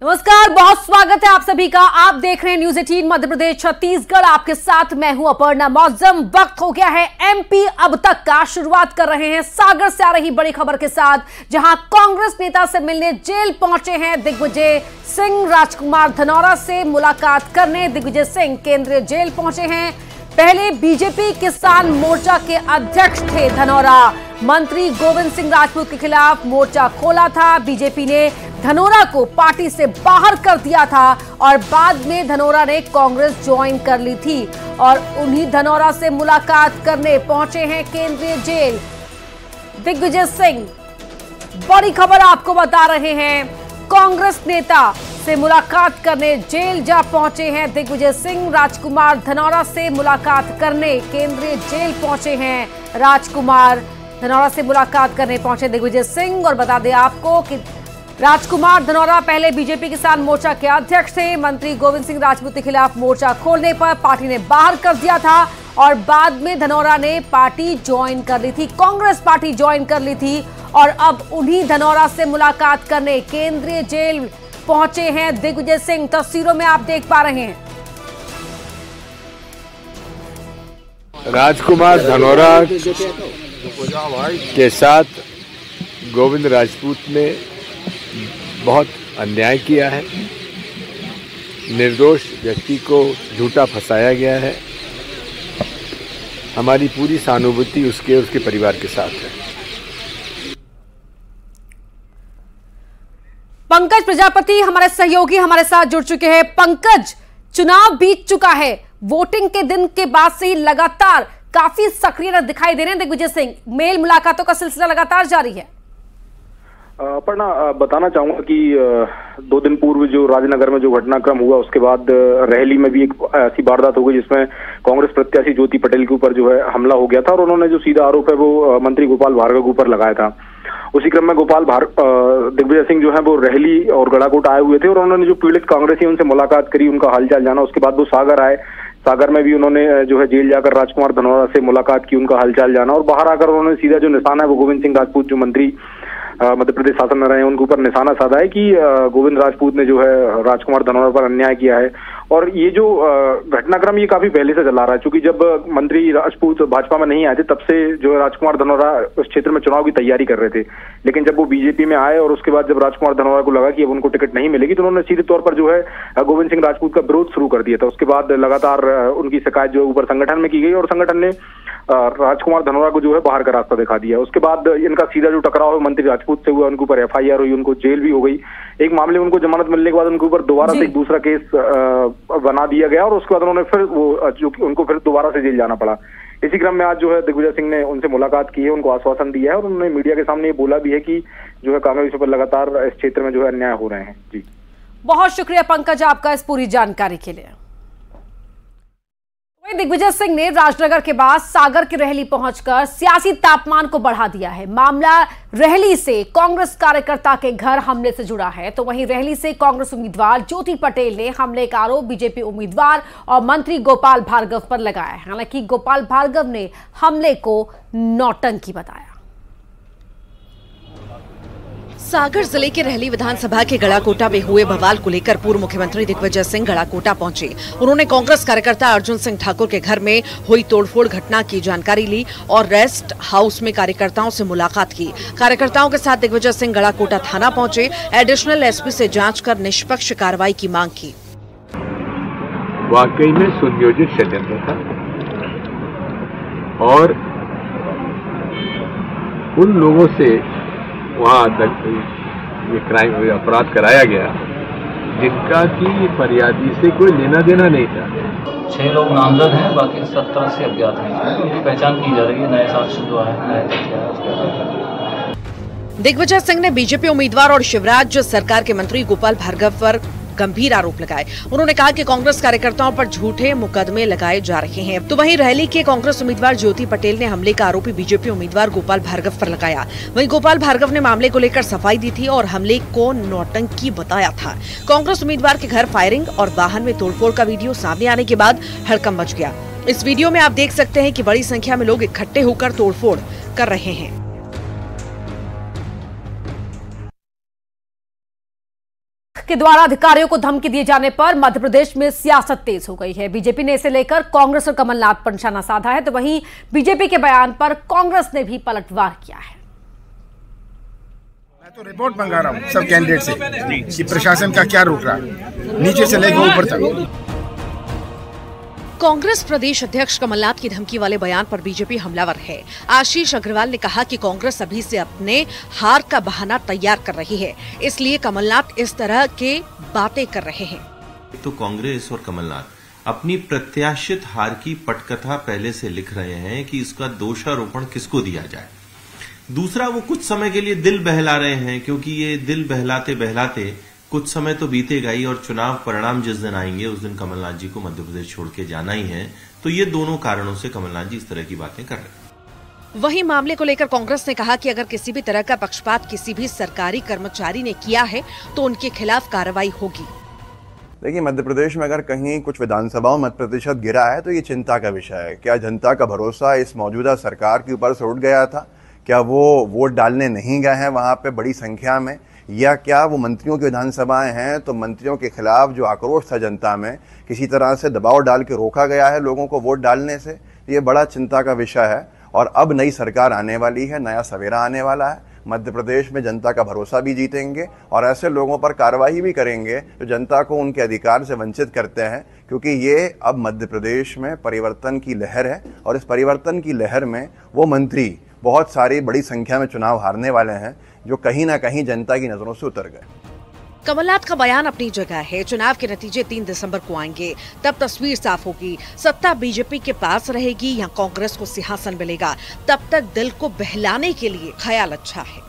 नमस्कार, बहुत स्वागत है आप सभी का। आप देख रहे हैं न्यूज 18 मध्य प्रदेश छत्तीसगढ़। आपके साथ मैं हूं अपर्णा मौजम। वक्त हो गया है एमपी अब तक का। शुरुआत कर रहे हैं सागर से आ रही बड़ी खबर के साथ, जहां कांग्रेस नेता से मिलने जेल पहुंचे हैं दिग्विजय सिंह। राजकुमार धनौरा से मुलाकात करने दिग्विजय सिंह केंद्रीय जेल पहुंचे हैं। पहले बीजेपी किसान मोर्चा के अध्यक्ष थे धनौरा। मंत्री गोविंद सिंह राजपूत के खिलाफ मोर्चा खोला था। बीजेपी ने धनौरा को पार्टी से बाहर कर दिया था और बाद में धनौरा ने कांग्रेस ज्वाइन कर ली थी और उन्हीं धनौरा से मुलाकात करने पहुंचे हैं केंद्रीय जेल दिग्विजय सिंह। बड़ी खबर आपको बता रहे हैं, कांग्रेस नेता से मुलाकात करने जेल जा पहुंचे हैं दिग्विजय सिंह। राजकुमार धनौरा से मुलाकात करने केंद्रीय जेल पहुंचे हैं राजकुमार धनौरा से मुलाकात करने पहुंचे दिग्विजय सिंह। और बता दें आपको कि राजकुमार धनौरा पहले बीजेपी किसान मोर्चा के अध्यक्ष थे। मंत्री गोविंद सिंह राजपूत के खिलाफ मोर्चा खोलने पर पार्टी ने बाहर कर दिया था और बाद में धनौरा ने पार्टी ज्वाइन कर ली थी, कांग्रेस पार्टी ज्वाइन कर ली थी और अब उन्हीं धनौरा से मुलाकात करने केंद्रीय जेल पहुंचे हैं दिग्विजय सिंह। तस्वीरों में आप देख पा रहे हैं राजकुमार धनौरा के साथ गोविंद राजपूत ने बहुत अन्याय किया है। निर्दोष व्यक्ति को झूठा फंसाया गया है। हमारी पूरी सहानुभूति उसके परिवार के साथ है। पंकज प्रजापति हमारे सहयोगी हमारे साथ जुड़ चुके हैं। पंकज, चुनाव बीत चुका है, वोटिंग के दिन के बाद से ही लगातार काफी सक्रिय दिखाई दे रहे हैं दिग्विजय सिंह। मेल मुलाकातों का सिलसिला लगातार जारी है। अपर्णा, बताना चाहूंगा कि 2 दिन पूर्व जो राजनगर में जो घटनाक्रम हुआ, उसके बाद रहली में भी एक ऐसी वारदात हो गई जिसमें कांग्रेस प्रत्याशी ज्योति पटेल के ऊपर जो है हमला हो गया था और उन्होंने जो सीधा आरोप है वो मंत्री गोपाल भार्गव के ऊपर लगाया था। उसी क्रम में दिग्विजय सिंह जो है वो रहली और गड़ाकोट आए हुए थे और उन्होंने जो पीड़ित कांग्रेसी उनसे मुलाकात करी, उनका हालचाल जाना। उसके बाद वो सागर आए। सागर में भी उन्होंने जो है जेल जाकर राजकुमार धनौरा से मुलाकात की, उनका हालचाल जाना और बाहर आकर उन्होंने सीधा जो निशाना है वो गोविंद सिंह राजपूत जो मंत्री मध्य प्रदेश शासन में रहे, उनके ऊपर निशाना साधा है कि गोविंद राजपूत ने जो है राजकुमार धनौरा पर अन्याय किया है। और ये जो घटनाक्रम ये काफी पहले से चला रहा है, क्योंकि जब मंत्री राजपूत भाजपा में नहीं आए थे तब से जो है राजकुमार धनौरा उस क्षेत्र में चुनाव की तैयारी कर रहे थे। लेकिन जब वो बीजेपी में आए और उसके बाद जब राजकुमार धनौरा को लगा कि अब उनको टिकट नहीं मिलेगी तो उन्होंने सीधे तौर पर जो है गोविंद सिंह राजपूत का विरोध शुरू कर दिया था। उसके बाद लगातार उनकी शिकायत जो ऊपर संगठन में की गई और संगठन ने राजकुमार धनौरा को जो है बाहर का रास्ता दिखा दिया। उसके बाद इनका सीधा जो टकराव है मंत्री राजपूत से हुआ, उनके ऊपर FIR हुई, उनको जेल भी हो गई। एक मामले में उनको जमानत मिलने के बाद उनके ऊपर दोबारा से एक दूसरा केस बना दिया गया और उसके बाद उन्होंने फिर उनको फिर दोबारा से जेल जाना पड़ा। इसी क्रम में आज जो है दिग्विजय सिंह ने उनसे मुलाकात की है, उनको आश्वासन दिया है और उन्होंने मीडिया के सामने ये बोला भी है कि जो है कांग्रेस पर लगातार इस क्षेत्र में जो है अन्याय हो रहे हैं। जी, बहुत शुक्रिया पंकज आपका इस पूरी जानकारी के लिए। दिग्विजय सिंह ने राजनगर के बाद सागर की रहली पहुंचकर सियासी तापमान को बढ़ा दिया है। मामला रहली से कांग्रेस कार्यकर्ता के घर हमले से जुड़ा है, तो वहीं रहली से कांग्रेस उम्मीदवार ज्योति पटेल ने हमले का आरोप बीजेपी उम्मीदवार और मंत्री गोपाल भार्गव पर लगाया है। हालांकि गोपाल भार्गव ने हमले को नौटंकी बताया। सागर जिले के रहली विधानसभा के गड़ाकोटा में हुए बवाल को लेकर पूर्व मुख्यमंत्री दिग्विजय सिंह गड़ाकोटा पहुंचे। उन्होंने कांग्रेस कार्यकर्ता अर्जुन सिंह ठाकुर के घर में हुई तोड़फोड़ घटना की जानकारी ली और रेस्ट हाउस में कार्यकर्ताओं से मुलाकात की। कार्यकर्ताओं के साथ दिग्विजय सिंह गड़ाकोटा थाना पहुंचे। एडिशनल SP से जांच कर निष्पक्ष कार्रवाई की मांग की। वाकई में सुनियोजित षड्यंत्र था और उन लोगों से वहाँ ये क्राइम अपराध कराया गया जिनका की फरियादी से कोई लेना देना नहीं था। 6 लोग नामजद हैं, बाकी 70 से अज्ञात हैं। उनकी पहचान की जा रही है, नए साक्ष्य जो है, नए तथ्य। दिग्विजय सिंह ने बीजेपी उम्मीदवार और शिवराज सरकार के मंत्री गोपाल भार्गव पर गंभीर आरोप लगाए। उन्होंने कहा कि कांग्रेस कार्यकर्ताओं पर झूठे मुकदमे लगाए जा रहे हैं। तो वहीं रहली के कांग्रेस उम्मीदवार ज्योति पटेल ने हमले का आरोपी बीजेपी उम्मीदवार गोपाल भार्गव पर लगाया। वहीं गोपाल भार्गव ने मामले को लेकर सफाई दी थी और हमले को नौटंकी बताया था। कांग्रेस उम्मीदवार के घर फायरिंग और वाहन में तोड़फोड़ का वीडियो सामने आने के बाद हड़कंप मच गया। इस वीडियो में आप देख सकते हैं कि बड़ी संख्या में लोग इकट्ठे होकर तोड़फोड़ कर रहे हैं। के द्वारा अधिकारियों को धमकी दिए जाने पर मध्य प्रदेश में सियासत तेज हो गई है। बीजेपी ने इसे लेकर कांग्रेस और कमलनाथ पर निशाना साधा है, तो वहीं बीजेपी के बयान पर कांग्रेस ने भी पलटवार किया है। मैं तो रिपोर्ट मंगा रहा हूँ सब कैंडिडेट से कि प्रशासन का क्या रोक रहा है, नीचे से लेकर ऊपर तक। कांग्रेस प्रदेश अध्यक्ष कमलनाथ की धमकी वाले बयान पर बीजेपी हमलावर है। आशीष अग्रवाल ने कहा कि कांग्रेस अभी से अपने हार का बहाना तैयार कर रही है, इसलिए कमलनाथ इस तरह के बातें कर रहे हैं। तो कांग्रेस और कमलनाथ अपनी प्रत्याशित हार की पटकथा पहले से लिख रहे हैं कि इसका दोषारोपण किसको दिया जाए। दूसरा, वो कुछ समय के लिए दिल बहला रहे हैं, क्योंकि ये दिल बहलाते बहलाते कुछ समय तो बीतेगा ही, और चुनाव परिणाम जिस दिन आएंगे उस दिन कमलनाथ जी को मध्य प्रदेश छोड़ के जाना ही है। तो ये दोनों कारणों से कमलनाथ जी इस तरह की बातें कर रहे हैं। वहीं मामले को लेकर कांग्रेस ने कहा कि अगर किसी भी तरह का पक्षपात किसी भी सरकारी कर्मचारी ने किया है तो उनके खिलाफ कार्रवाई होगी। देखिए, मध्य प्रदेश में अगर कहीं कुछ विधानसभाओं में प्रतिशत गिरा है तो ये चिंता का विषय है। क्या जनता का भरोसा इस मौजूदा सरकार के ऊपर से उठ गया था? क्या वो वोट डालने नहीं गए हैं वहाँ पे बड़ी संख्या में? या क्या वो मंत्रियों की विधानसभाएं हैं तो मंत्रियों के खिलाफ जो आक्रोश था जनता में, किसी तरह से दबाव डाल के रोका गया है लोगों को वोट डालने से? ये बड़ा चिंता का विषय है। और अब नई सरकार आने वाली है, नया सवेरा आने वाला है। मध्य प्रदेश में जनता का भरोसा भी जीतेंगे और ऐसे लोगों पर कार्रवाई भी करेंगे जो जनता को उनके अधिकार से वंचित करते हैं, क्योंकि ये अब मध्य प्रदेश में परिवर्तन की लहर है और इस परिवर्तन की लहर में वो मंत्री बहुत सारी बड़ी संख्या में चुनाव हारने वाले हैं जो कहीं ना कहीं जनता की नजरों से उतर गए। कमलनाथ का बयान अपनी जगह है। चुनाव के नतीजे 3 दिसंबर को आएंगे, तब तस्वीर साफ होगी। सत्ता बीजेपी के पास रहेगी या कांग्रेस को सिंहासन मिलेगा, तब तक दिल को बहलाने के लिए ख्याल अच्छा है।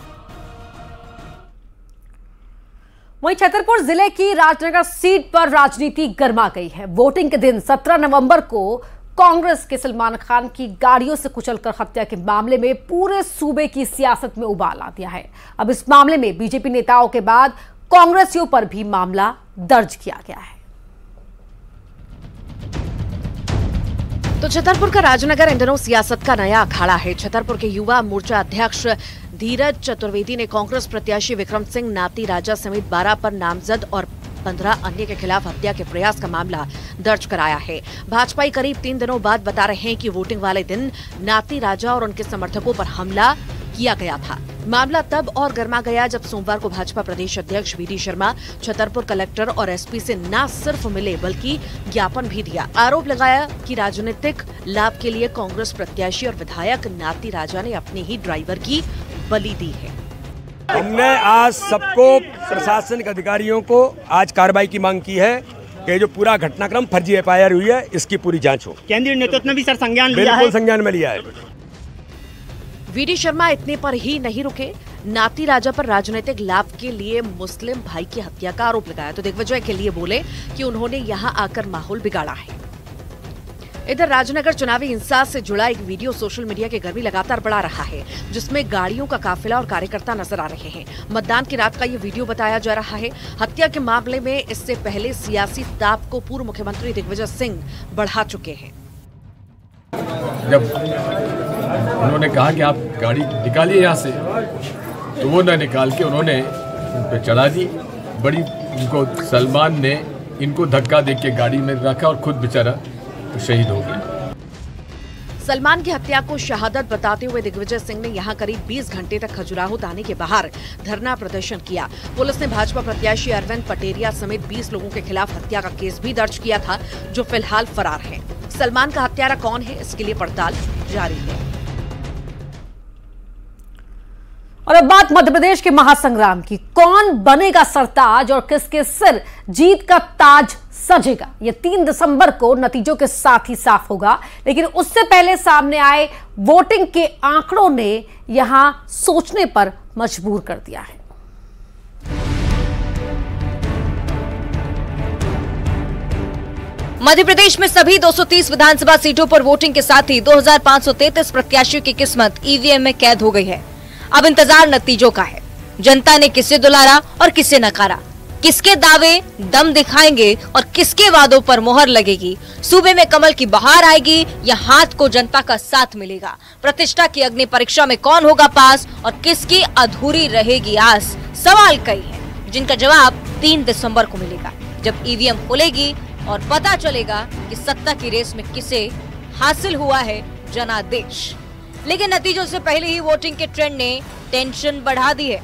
वहीं छतरपुर जिले की राजनगर सीट पर राजनीति गर्मा गई है। वोटिंग के दिन 17 नवंबर को कांग्रेस के सलमान खान की गाड़ियों से कुचलकर हत्या के मामले में पूरे सूबे की सियासत में उबाल आ दिया है। अब इस मामले में बीजेपी नेताओं के बाद कांग्रेसियों पर भी मामला दर्ज किया गया है। तो छतरपुर का राजनगर इन दिनों सियासत का नया अखाड़ा है। छतरपुर के युवा मोर्चा अध्यक्ष धीरज चतुर्वेदी ने कांग्रेस प्रत्याशी विक्रम सिंह नाती राजा समेत 12 पर नामजद और 15 अन्य के खिलाफ हत्या के प्रयास का मामला दर्ज कराया है। भाजपाई करीब 3 दिनों बाद बता रहे हैं कि वोटिंग वाले दिन नाती राजा और उनके समर्थकों पर हमला किया गया था। मामला तब और गर्मा गया जब सोमवार को भाजपा प्रदेश अध्यक्ष वीडी शर्मा छतरपुर कलेक्टर और एसपी से न सिर्फ मिले बल्कि ज्ञापन भी दिया। आरोप लगाया कि राजनीतिक लाभ के लिए कांग्रेस प्रत्याशी और विधायक नाती राजा ने अपने ही ड्राइवर की बलि दी है। हमने आज सबको प्रशासनिक अधिकारियों को आज कार्रवाई की मांग की है कि जो पूरा घटनाक्रम फर्जी एफआईआर हुई है इसकी पूरी जांच हो। केंद्रीय नेतृत्व ने भी सर संज्ञान लिया है। बिल्कुल संज्ञान में लिया है। वीडी शर्मा इतने पर ही नहीं रुके, नाती राजा पर राजनीतिक लाभ के लिए मुस्लिम भाई की हत्या का आरोप लगाया तो दिग्विजय के लिए बोले कि उन्होंने यहां आकर माहौल बिगाड़ा है। इधर राजनगर चुनावी हिंसा से जुड़ा एक वीडियो सोशल मीडिया की गर्मी लगातार बढ़ा रहा है, जिसमें गाड़ियों का काफिला और कार्यकर्ता नजर आ रहे हैं। मतदान की रात का ये वीडियो बताया जा रहा है। हत्या के मामले में इससे पहले सियासी ताप को पूर्व मुख्यमंत्री दिग्विजय सिंह बढ़ा चुके हैं। जब उन्होंने कहा कि आप गाड़ी निकालिए यहाँ से, तो वो न निकाल के उन्होंने उन पर चढ़ा दी। बड़ी उनको सलमान ने इनको धक्का दे के गाड़ी में रखा और खुद बेचारा शहीद हो गया। सलमान की हत्या को शहादत बताते हुए दिग्विजय सिंह ने यहां करीब 20 घंटे तक खजुराहो थाने के बाहर धरना प्रदर्शन किया। पुलिस ने भाजपा प्रत्याशी अरविंद पटेरिया समेत 20 लोगों के खिलाफ हत्या का केस भी दर्ज किया था, जो फिलहाल फरार है। सलमान का हत्यारा कौन है, इसके लिए पड़ताल जारी है। और अब बात मध्य प्रदेश के महासंग्राम की। कौन बनेगा सरताज और किसके सिर जीत का ताज सजेगा, ये 3 दिसंबर को नतीजों के साथ ही साफ होगा। लेकिन उससे पहले सामने आए वोटिंग के आंकड़ों ने यहां सोचने पर मजबूर कर दिया है। मध्य प्रदेश में सभी 230 विधानसभा सीटों पर वोटिंग के साथ ही 2533 प्रत्याशियों की किस्मत ईवीएम में कैद हो गई है। अब इंतजार नतीजों का है। जनता ने किसे दुलारा और किसे नकारा, किसके दावे दम दिखाएंगे और किसके वादों पर मोहर लगेगी। सूबे में कमल की बहार आएगी या हाथ को जनता का साथ मिलेगा। प्रतिष्ठा की अग्नि परीक्षा में कौन होगा पास और किसकी अधूरी रहेगी आस। सवाल कई हैं जिनका जवाब 3 दिसंबर को मिलेगा, जब ईवीएम खुलेगी और पता चलेगा कि सत्ता की रेस में किसे हासिल हुआ है जनादेश। लेकिन नतीजों से पहले ही वोटिंग के ट्रेंड ने टेंशन बढ़ा दी है।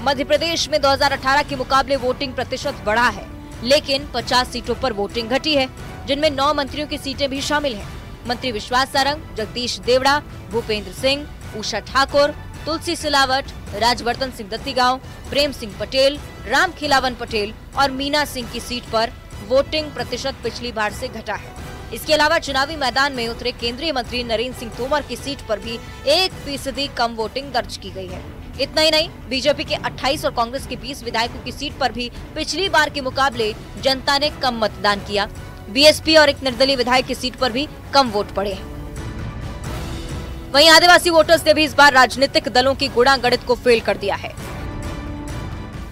मध्य प्रदेश में 2018 के मुकाबले वोटिंग प्रतिशत बढ़ा है, लेकिन 50 सीटों पर वोटिंग घटी है, जिनमें 9 मंत्रियों की सीटें भी शामिल हैं। मंत्री विश्वास सारंग, जगदीश देवड़ा, भूपेंद्र सिंह, उषा ठाकुर, तुलसी सिलावट, राजवर्धन सिंह दत्तीगांव, प्रेम सिंह पटेल, राम खिलावन पटेल और मीना सिंह की सीट पर वोटिंग प्रतिशत पिछली बार से घटा है। इसके अलावा चुनावी मैदान में उतरे केंद्रीय मंत्री नरेंद्र सिंह तोमर की सीट पर भी 1% कम वोटिंग दर्ज की गई है। इतना ही नहीं, बीजेपी के 28 और कांग्रेस के 20 विधायकों की सीट पर भी पिछली बार के मुकाबले जनता ने कम मतदान किया। बीएसपी और एक निर्दलीय विधायक की सीट पर भी कम वोट पड़े हैं। वहीं आदिवासी वोटर्स ने भी इस बार राजनीतिक दलों की गुणागणित को फेल कर दिया है।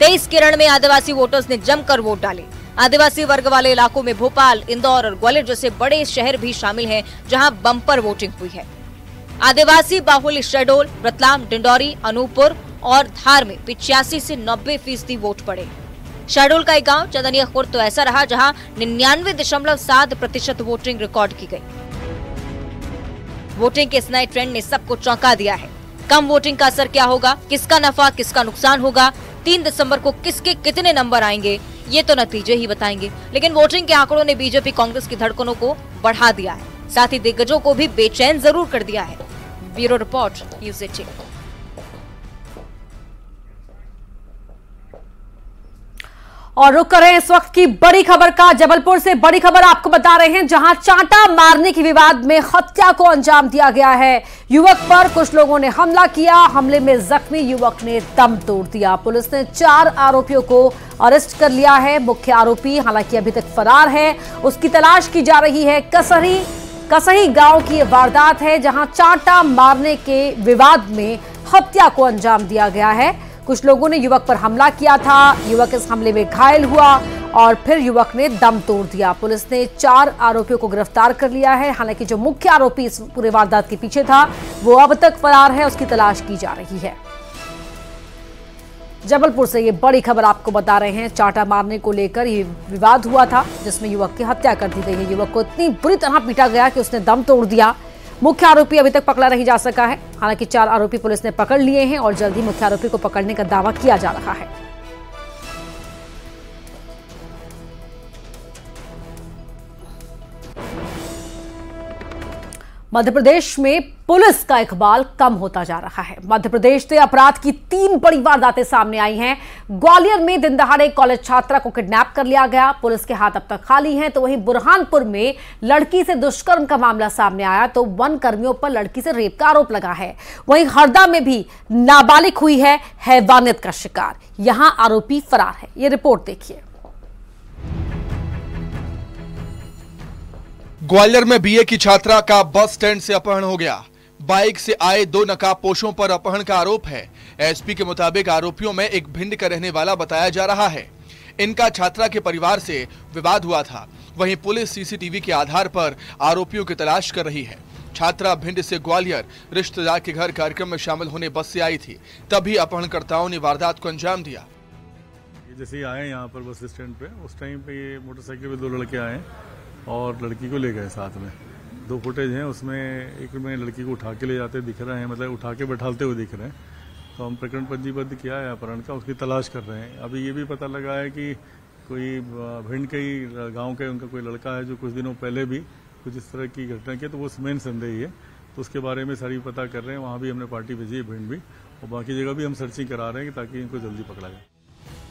23 किरण में आदिवासी वोटर्स ने जमकर वोट डाले। आदिवासी वर्ग वाले इलाकों में भोपाल, इंदौर और ग्वालियर जैसे बड़े शहर भी शामिल हैं, जहां बम्पर वोटिंग हुई है। आदिवासी बाहुल्य शहडोल, रतलाम, डिंडौरी, अनूपपुर और धार में 85 से 90% वोट पड़े। शहडोल का एक गांव चंदनिया खुर्द तो ऐसा रहा जहां 99.7% वोटिंग रिकॉर्ड की गई। वोटिंग के इस नए ट्रेंड ने सबको चौंका दिया है। कम वोटिंग का असर क्या होगा, किसका नफा किसका नुकसान होगा, 3 दिसंबर को किसके कितने नंबर आएंगे, ये तो नतीजे ही बताएंगे। लेकिन वोटिंग के आंकड़ों ने बीजेपी कांग्रेस की धड़कनों को बढ़ा दिया है, साथ ही दिग्गजों को भी बेचैन जरूर कर दिया है। Bureau report, news 18। और रुक करें इस वक्त की बड़ी खबर का। जबलपुर से बड़ी खबर आपको बता रहे हैं, जहां चांटा मारने के विवाद में हत्या को अंजाम दिया गया है। युवक पर कुछ लोगों ने हमला किया। हमले में जख्मी युवक ने दम तोड़ दिया। पुलिस ने 4 आरोपियों को अरेस्ट कर लिया है। मुख्य आरोपी हालांकि अभी तक फरार है, उसकी तलाश की जा रही है। कसही गांव की यह वारदात है, जहां चांटा मारने के विवाद में हत्या को अंजाम दिया गया है। कुछ लोगों ने युवक पर हमला किया था। युवक इस हमले में घायल हुआ और फिर युवक ने दम तोड़ दिया। पुलिस ने 4 आरोपियों को गिरफ्तार कर लिया है। हालांकि जो मुख्य आरोपी इस पूरे वारदात के पीछे था, वो अब तक फरार है, उसकी तलाश की जा रही है। जबलपुर से ये बड़ी खबर आपको बता रहे हैं। चांटा मारने को लेकर ये विवाद हुआ था, जिसमें युवक की हत्या कर दी गई है। युवक को इतनी बुरी तरह पीटा गया कि उसने दम तोड़ दिया। मुख्य आरोपी अभी तक पकड़ा नहीं जा सका है। हालांकि 4 आरोपी पुलिस ने पकड़ लिए हैं और जल्द ही मुख्य आरोपी को पकड़ने का दावा किया जा रहा है। मध्य प्रदेश में पुलिस का इकबाल कम होता जा रहा है। मध्य प्रदेश से अपराध की 3 बड़ी वारदातें सामने आई हैं। ग्वालियर में दिन दहाड़े कॉलेज छात्रा को किडनैप कर लिया गया, पुलिस के हाथ अब तक खाली हैं। तो वहीं बुरहानपुर में लड़की से दुष्कर्म का मामला सामने आया, तो वन कर्मियों पर लड़की से रेप का आरोप लगा है। वहीं हरदा में भी नाबालिग हुई है हैवानियत का शिकार, यहां आरोपी फरार है। ये रिपोर्ट देखिए। ग्वालियर में बीए की छात्रा का बस स्टैंड से अपहरण हो गया। बाइक से आए 2 नकाबपोशों पर अपहरण का आरोप है। एसपी के मुताबिक आरोपियों में एक भिंड का रहने वाला बताया जा रहा है। इनका छात्रा के परिवार से विवाद हुआ था। वहीं पुलिस सीसीटीवी के आधार पर आरोपियों की तलाश कर रही है। छात्रा भिंड से ग्वालियर रिश्तेदार के घर कार्यक्रम में शामिल होने बस से आई थी, तभी अपहरणकर्ताओं ने वारदात को अंजाम दिया। जैसे ही आए यहाँ पर बस स्टैंड पे, उस टाइम पे ये मोटरसाइकिल पे 2 लड़के आए और लड़की को ले गए साथ में। 2 फुटेज हैं, उसमें एक में लड़की को उठा के ले जाते दिख रहे हैं, मतलब उठा के बैठालते हुए दिख रहे हैं। तो हम प्रकरण पंजीबद्ध किया है अपहरण का, उसकी तलाश कर रहे हैं। अभी ये भी पता लगा है कि कोई भिंड के ही गाँव का उनका कोई लड़का है जो कुछ दिनों पहले भी कुछ इस तरह की घटना की, तो वो मेन संदेही है। तो उसके बारे में सारी पता कर रहे हैं। वहाँ भी हमने पार्टी भेजी है भिंड भी, और बाकी जगह भी हम सर्चिंग करा रहे हैं ताकि इनको जल्दी पकड़ा जाए।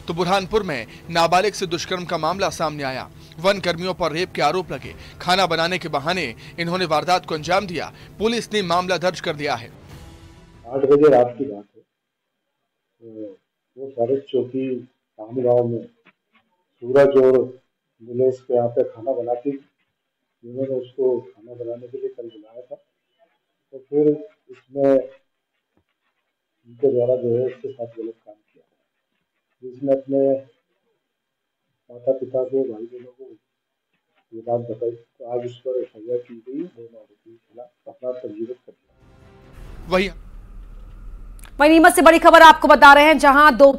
तो बुरहानपुर में नाबालिग से दुष्कर्म का मामला सामने आया। वन कर्मियों पर रेप के आरोप लगे। खाना बनाने के बहाने इन्होंने वारदात को अंजाम दिया। पुलिस ने मामला दर्ज कर दिया है। 8 बजे रात की बात है। वो फॉरेस्ट चौकी शाम गाँव में सूरज और नीलेश के यहाँ पे खाना बनाती, उन्होंने उसको खाना बनाने के लिए कल बुलाया था। तो फिर इसमें उनके द्वारा जो है उसके साथ गलत काम किया, जिसने अपने माता पिता को, भाई बहनों को ये बात बताई। तो आज उस पर एफआईआर की गई, 2 आरोपियों के खिलाफ अपराध पंजीबद्ध कर दिया। वही वहीं नीमच से बड़ी खबर आपको बता रहे हैं, जहां दो